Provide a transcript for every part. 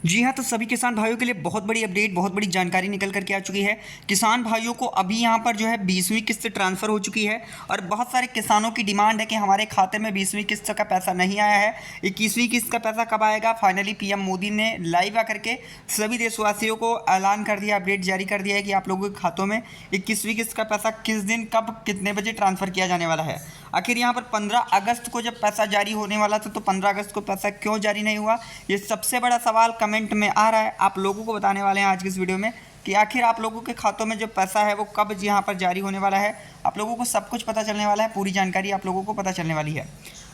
जी हाँ, तो सभी किसान भाइयों के लिए बहुत बड़ी अपडेट, बहुत बड़ी जानकारी निकल कर के आ चुकी है। किसान भाइयों को अभी यहाँ पर जो है 20वीं किस्त ट्रांसफ़र हो चुकी है और बहुत सारे किसानों की डिमांड है कि हमारे खाते में 20वीं किस्त का पैसा नहीं आया है। 21वीं किस्त का पैसा कब आएगा? फाइनली पीएम मोदी ने लाइव आकर के सभी देशवासियों को ऐलान कर दिया, अपडेट जारी कर दिया है कि आप लोगों के खातों में 21वीं किस्त का पैसा किस दिन, कब, कितने बजे ट्रांसफ़र किया जाने वाला है। आखिर यहाँ पर 15 अगस्त को जब पैसा जारी होने वाला था तो 15 अगस्त को पैसा क्यों जारी नहीं हुआ, ये सबसे बड़ा सवाल कमेंट में आ रहा है। आप लोगों को बताने वाले हैं आज की इस वीडियो में कि आखिर आप लोगों के खातों में जो पैसा है वो कब यहाँ पर जारी होने वाला है। आप लोगों को सब कुछ पता चलने वाला है, पूरी जानकारी आप लोगों को पता चलने वाली है।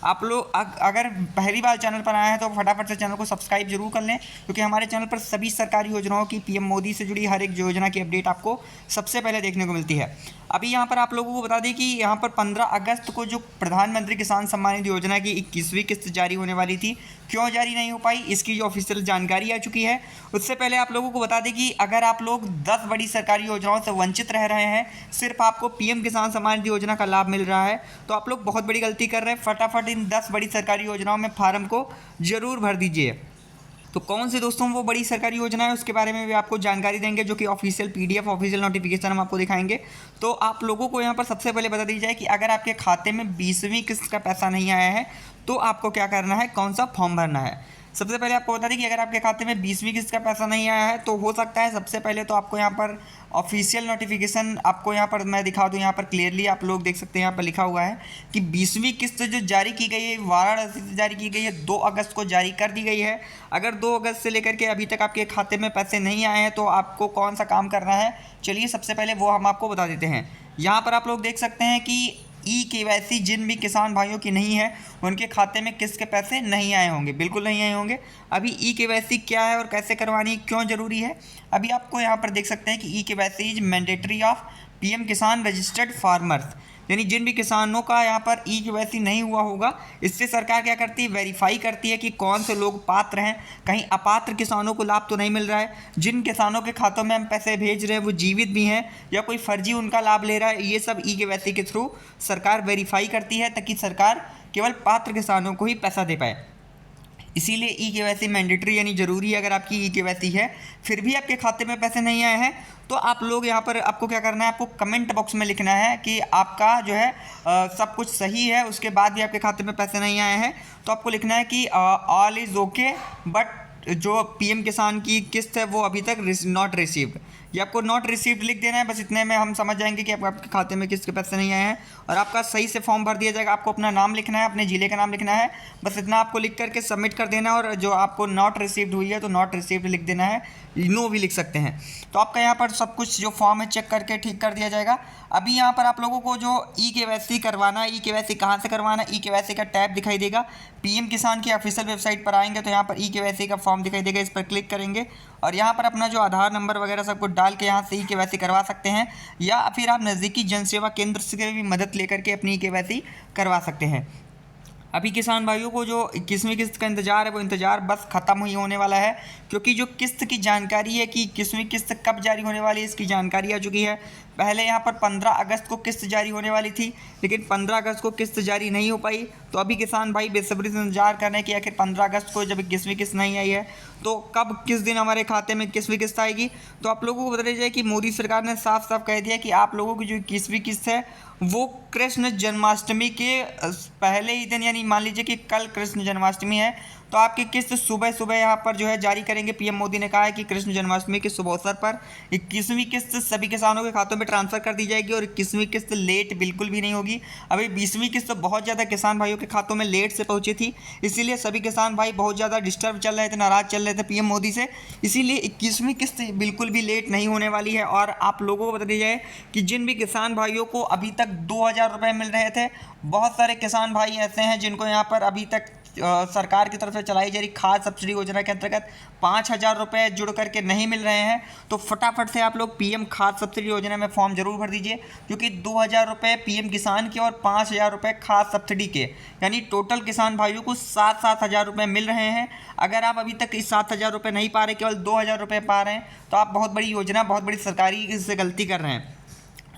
आप लोग अगर पहली बार चैनल पर आए हैं तो फटाफट से चैनल को सब्सक्राइब जरूर कर लें, क्योंकि हमारे चैनल पर सभी सरकारी योजनाओं की, पीएम मोदी से जुड़ी हर एक योजना की अपडेट आपको सबसे पहले देखने को मिलती है। अभी यहाँ पर आप लोगों को बता दें कि यहाँ पर 15 अगस्त को जो प्रधानमंत्री किसान सम्मान निधि योजना की 21वीं किस्त जारी होने वाली थी, क्यों जारी नहीं हो पाई, इसकी जो ऑफिशियल जानकारी आ चुकी है। उससे पहले आप लोगों को बता दें कि अगर आप लोग 10 बड़ी सरकारी योजनाओं से वंचित रह रहे हैं, सिर्फ आपको पीएम किसान सम्मान निधि योजना का लाभ मिल रहा है, तो आप लोग बहुत बड़ी गलती कर रहे हैं। फटाफट इन 10 बड़ी सरकारी योजनाओं में फार्म को जरूर भर दीजिए। तो कौन सी दोस्तों वो बड़ी सरकारी योजना है उसके बारे में भी आपको जानकारी देंगे, जो कि ऑफिशियल पीडीएफ, ऑफिशियल नोटिफिकेशन हम आपको दिखाएंगे। तो आप लोगों को यहाँ पर सबसे पहले बता दी जाए कि अगर आपके खाते में 20वीं किस्त का पैसा नहीं आया है तो आपको क्या करना है, कौन सा फॉर्म भरना है। सबसे पहले आपको बता दें कि अगर आपके खाते में 20वीं किस्त का पैसा नहीं आया है तो हो सकता है सबसे पहले तो आपको यहाँ पर ऑफिशियल नोटिफिकेशन आपको यहाँ पर मैं दिखा दूँ। यहाँ पर क्लियरली आप लोग देख सकते हैं, यहाँ पर लिखा हुआ है कि 20वीं किस्त जो जारी की गई है वाराणसी से जारी की गई है, 2 अगस्त को जारी कर दी गई है। अगर 2 अगस्त से लेकर के अभी तक आपके खाते में पैसे नहीं आए हैं तो आपको कौन सा काम करना है, चलिए सबसे पहले वो हम आपको बता देते हैं। यहाँ पर आप लोग देख सकते हैं कि केवाईसी जिन भी किसान भाइयों की नहीं है उनके खाते में किस्त के पैसे नहीं आए होंगे, बिल्कुल नहीं आए होंगे। अभी केवाईसी क्या है और कैसे करवानी, क्यों ज़रूरी है, अभी आपको यहाँ पर देख सकते हैं कि KYC is mandatory of PM किसान रजिस्टर्ड फार्मर्स, यानी जिन भी किसानों का यहाँ पर केवाईसी नहीं हुआ होगा, इससे सरकार क्या करती है, वेरीफाई करती है कि कौन से लोग पात्र हैं, कहीं अपात्र किसानों को लाभ तो नहीं मिल रहा है। जिन किसानों के खातों में हम पैसे भेज रहे हैं वो जीवित भी हैं या कोई फर्जी उनका लाभ ले रहा है, ये सब केवाईसी के थ्रू सरकार वेरीफाई करती है ताकि सरकार केवल पात्र किसानों को ही पैसा दे पाए। इसीलिए केवाईसी मैंडेटरी यानी ज़रूरी है। अगर आपकी केवाईसी है फिर भी आपके खाते में पैसे नहीं आए हैं तो आप लोग यहाँ पर आपको क्या करना है, आपको कमेंट बॉक्स में लिखना है कि आपका जो है सब कुछ सही है, उसके बाद भी आपके खाते में पैसे नहीं आए हैं तो आपको लिखना है कि ऑल इज़ ओके बट जो पीएम किसान की किस्त है वो अभी तक नॉट रिसीव्ड, ये आपको नॉट रिसीव्ड लिख देना है। बस इतने में हम समझ जाएंगे कि आपके खाते में किस्त के पैसे नहीं आए हैं और आपका सही से फॉर्म भर दिया जाएगा। आपको अपना नाम लिखना है, अपने ज़िले का नाम लिखना है, बस इतना आपको लिख करके सबमिट कर देना है। और जो आपको नॉट रिसीव्ड हुई है तो नॉट रिसीव्ड लिख देना है, नो भी लिख सकते हैं। तो आपका यहाँ पर सब कुछ जो फॉर्म है चेक करके ठीक कर दिया जाएगा। अभी यहाँ पर आप लोगों को जो केवाईसी करवाना है, केवाईसी कहाँ से करवाना है, केवाईसी का टैब दिखाई देगा। पीएम किसान की ऑफिशियल वेबसाइट पर आएंगे तो यहाँ पर केवाईसी का फॉर्म दिखाई देगा, इस पर क्लिक करेंगे और यहाँ पर अपना जो आधार नंबर वगैरह सब कुछ डाल के यहाँ से केवाईसी करवा सकते हैं, या फिर आप नज़दीकी जन सेवा केंद्र से भी मदद लेकर के अपनी केवाईसी करवा सकते हैं। अभी किसान भाइयों को जो 21वीं किस्त का इंतज़ार है वो इंतज़ार बस ख़त्म ही होने वाला है, क्योंकि जो किस्त की जानकारी है कि 21वीं किस्त कब जारी होने वाली है इसकी जानकारी आ चुकी है। पहले यहाँ पर 15 अगस्त को किस्त जारी होने वाली थी, लेकिन 15 अगस्त को किस्त जारी नहीं हो पाई। तो अभी किसान भाई बेसब्री से इंतजार कर रहे हैं कि आखिर 15 अगस्त को जब 21वीं किस्त नहीं आई है तो कब, किस दिन हमारे खाते में 21वीं किस्त आएगी। तो आप लोगों को बता जाए कि मोदी सरकार ने साफ साफ कह दिया कि आप लोगों की जो 21वीं किस्त है वो कृष्ण जन्माष्टमी के पहले ही दिन, यानी मान लीजिए कि कल कृष्ण जन्माष्टमी है तो आपकी किस्त सुबह सुबह यहाँ पर जो है जारी करेंगे। पीएम मोदी ने कहा है कि कृष्ण जन्माष्टमी के शुभ अवसर पर 21वीं किस्त सभी किसानों के खातों में ट्रांसफ़र कर दी जाएगी और 21वीं किस्त लेट बिल्कुल भी नहीं होगी। अभी 20वीं किस्त तो बहुत ज़्यादा किसान भाइयों के खातों में लेट से पहुँची थी, इसीलिए सभी किसान भाई बहुत ज़्यादा डिस्टर्ब चल रहे थे, नाराज़ चल रहे थे पीएम मोदी से। इसीलिए 21वीं किस्त बिल्कुल भी लेट नहीं होने वाली है। और आप लोगों को बता दिया जाए कि जिन भी किसान भाइयों को अभी तक 2000 रुपये मिल रहे थे, बहुत सारे किसान भाई ऐसे हैं जिनको यहाँ पर अभी तक सरकार की तरफ से चलाई जा रही खाद सब्सिडी योजना के अंतर्गत 5000 रुपये जुड़ करके नहीं मिल रहे हैं। तो फटाफट से आप लोग पीएम खाद सब्सिडी योजना में फॉर्म जरूर भर दीजिए, क्योंकि 2000 रुपये पीएम किसान के और 5000 रुपये खाद सब्सिडी के, यानी टोटल किसान भाइयों को 7-7 हज़ार रुपये मिल रहे हैं। अगर आप अभी तक इस 7,000 रुपये नहीं पा रहे, केवल 2000 रुपये पा रहे हैं, तो आप बहुत बड़ी योजना, बहुत बड़ी सरकारी से गलती कर रहे हैं।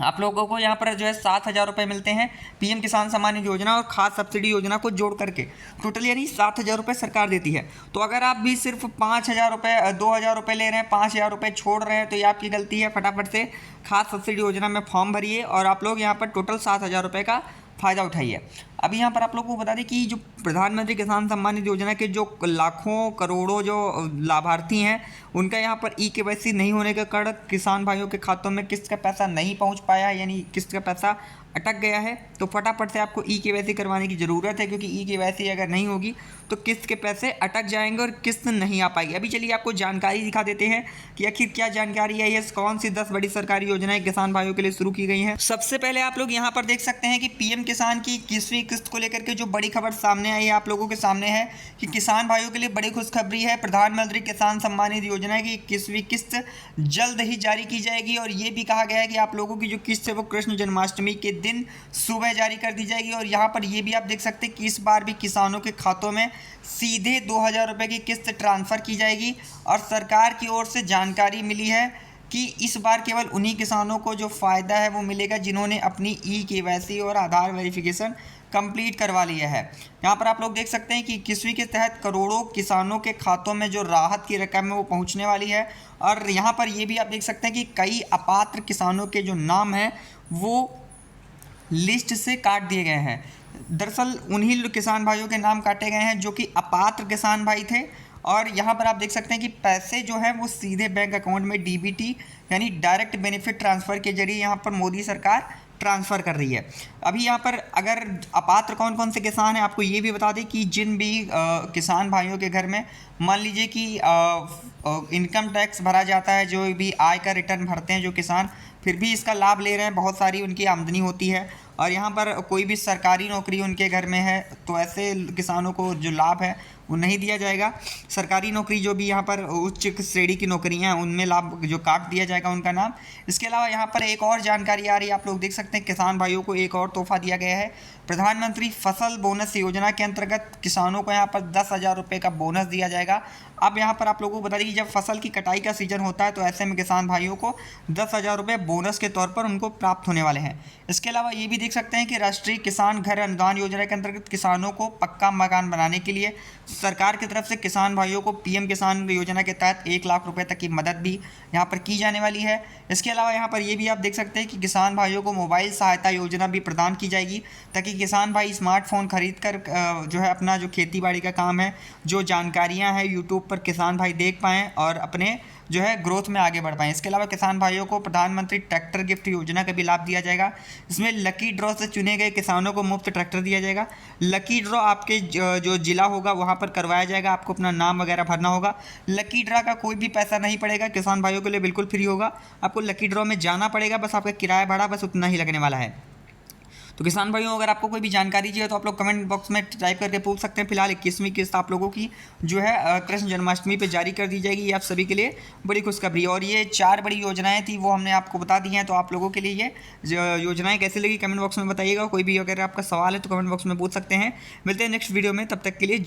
आप लोगों को यहाँ पर जो है 7,000 रुपये मिलते हैं पीएम किसान सम्मान निधि योजना और खाद सब्सिडी योजना को जोड़ करके, टोटल यानी 7,000 रुपये सरकार देती है। तो अगर आप भी सिर्फ 5,000 रुपये 2,000 रुपये ले रहे हैं, 5,000 रुपये छोड़ रहे हैं, तो ये आपकी गलती है। फटाफट से खाद सब्सिडी योजना में फॉर्म भरिए और आप लोग यहाँ पर टोटल 7,000 रुपये का फ़ायदा उठाइए। अभी यहाँ पर आप लोगों को बता दें कि जो प्रधानमंत्री किसान सम्मान निधि योजना के जो लाखों करोड़ों जो लाभार्थी हैं, उनका यहाँ पर KYC नहीं होने के कारण किसान भाइयों के खातों में किस्त का पैसा नहीं पहुँच पाया, यानी किस्त का पैसा अटक गया है। तो फटाफट से आपको KYC करवाने की ज़रूरत है, क्योंकि KYC अगर नहीं होगी तो किस्त के पैसे अटक जाएंगे और किस्त नहीं आ पाएगी। अभी चलिए आपको जानकारी दिखा देते हैं कि आखिर क्या जानकारी है, ये कौन सी 10 बड़ी सरकारी योजनाएं किसान भाइयों के लिए शुरू की गई हैं। सबसे पहले आप लोग यहाँ पर देख सकते हैं कि पीएम किसान की 21वीं किस्त को लेकर के जो बड़ी खबर सामने आई है आप लोगों के सामने है कि किसान भाइयों के लिए बड़ी खुशखबरी है। प्रधानमंत्री किसान सम्मान निधि योजना की 21वीं किस्त जल्द ही जारी की जाएगी और ये भी कहा गया है कि आप लोगों की जो किस्त है वो कृष्ण जन्माष्टमी के दिन सुबह जारी कर दी जाएगी। और यहाँ पर ये भी आप देख सकते हैं कि इस बार भी किसानों के खातों में सीधे 2,000 रुपये की किस्त ट्रांसफ़र की जाएगी। और सरकार की ओर से जानकारी मिली है कि इस बार केवल उन्हीं किसानों को जो फ़ायदा है वो मिलेगा जिन्होंने अपनी KYC और आधार वेरिफिकेशन कंप्लीट करवा लिया है। यहाँ पर आप लोग देख सकते हैं कि 21वीं के तहत करोड़ों किसानों के खातों में जो राहत की रकम है वो पहुँचने वाली है। और यहाँ पर ये भी आप देख सकते हैं कि कई अपात्र किसानों के जो नाम हैं वो लिस्ट से काट दिए गए हैं। दरअसल उन्हीं किसान भाइयों के नाम काटे गए हैं जो कि अपात्र किसान भाई थे। और यहाँ पर आप देख सकते हैं कि पैसे जो हैं वो सीधे बैंक अकाउंट में DBT यानी डायरेक्ट बेनिफिट ट्रांसफ़र के जरिए यहाँ पर मोदी सरकार ट्रांसफ़र कर रही है। अभी यहाँ पर अगर अपात्र कौन कौन से किसान हैं आपको ये भी बता दें कि जिन भी किसान भाइयों के घर में मान लीजिए कि इनकम टैक्स भरा जाता है, जो भी आय का रिटर्न भरते हैं जो किसान, फिर भी इसका लाभ ले रहे हैं, बहुत सारी उनकी आमदनी होती है और यहाँ पर कोई भी सरकारी नौकरी उनके घर में है तो ऐसे किसानों को जो लाभ है वो नहीं दिया जाएगा। सरकारी नौकरी जो भी यहाँ पर उच्च श्रेणी की नौकरियाँ हैं उनमें लाभ जो काट दिया जाएगा उनका नाम। इसके अलावा यहाँ पर एक और जानकारी आ रही है, आप लोग देख सकते हैं किसान भाइयों को एक और तोहफा दिया गया है। प्रधानमंत्री फसल बोनस योजना के अंतर्गत किसानों को यहाँ पर 10,000 रुपये का बोनस दिया जाएगा। अब यहाँ पर आप लोगों को बता दें कि जब फसल की कटाई का सीजन होता है तो ऐसे में किसान भाइयों को 10,000 रुपये बोनस के तौर पर उनको प्राप्त होने वाले हैं। इसके अलावा ये भी देख सकते हैं कि राष्ट्रीय किसान घर अनुदान योजना के अंतर्गत किसानों को पक्का मकान बनाने के लिए सरकार की तरफ से किसान भाइयों को पीएम किसान योजना के तहत 1 लाख रुपए तक की मदद भी यहाँ पर की जाने वाली है। इसके अलावा यहाँ पर ये भी आप देख सकते हैं कि किसान भाइयों को मोबाइल सहायता योजना भी प्रदान की जाएगी ताकि किसान भाई स्मार्टफोन खरीद कर जो है अपना जो खेती बाड़ी का काम है, जो जानकारियाँ हैं यूट्यूब पर किसान भाई देख पाएँ और अपने जो है ग्रोथ में आगे बढ़ पाएँ। इसके अलावा किसान भाइयों को प्रधानमंत्री ट्रैक्टर गिफ्ट योजना का भी लाभ दिया जाएगा। इसमें लकी ड्रॉ से चुने गए किसानों को मुफ्त ट्रैक्टर दिया जाएगा। लकी ड्रॉ आपके जो ज़िला होगा वहाँ पर करवाया जाएगा, आपको अपना नाम वगैरह भरना होगा। लकी ड्रॉ का कोई भी पैसा नहीं पड़ेगा, किसान भाइयों के लिए बिल्कुल फ्री होगा। आपको लकी ड्रॉ में जाना पड़ेगा, बस आपका किराया भाड़ा बस उतना ही लगने वाला है। तो किसान भाइयों अगर आपको कोई भी जानकारी चाहिए तो आप लोग कमेंट बॉक्स में टाइप करके पूछ सकते हैं। फिलहाल 21वीं किस्त आप लोगों की जो है कृष्ण जन्माष्टमी पे जारी कर दी जाएगी। ये आप सभी के लिए बड़ी खुशखबरी। और ये 4 बड़ी योजनाएं थी वो हमने आपको बता दी हैं। तो आप लोगों के लिए ये योजनाएं कैसी लगी कमेंट बॉक्स में बताइएगा। कोई भी अगर आपका सवाल है तो कमेंट बॉक्स में पूछ सकते हैं। मिलते हैं नेक्स्ट वीडियो में, तब तक के लिए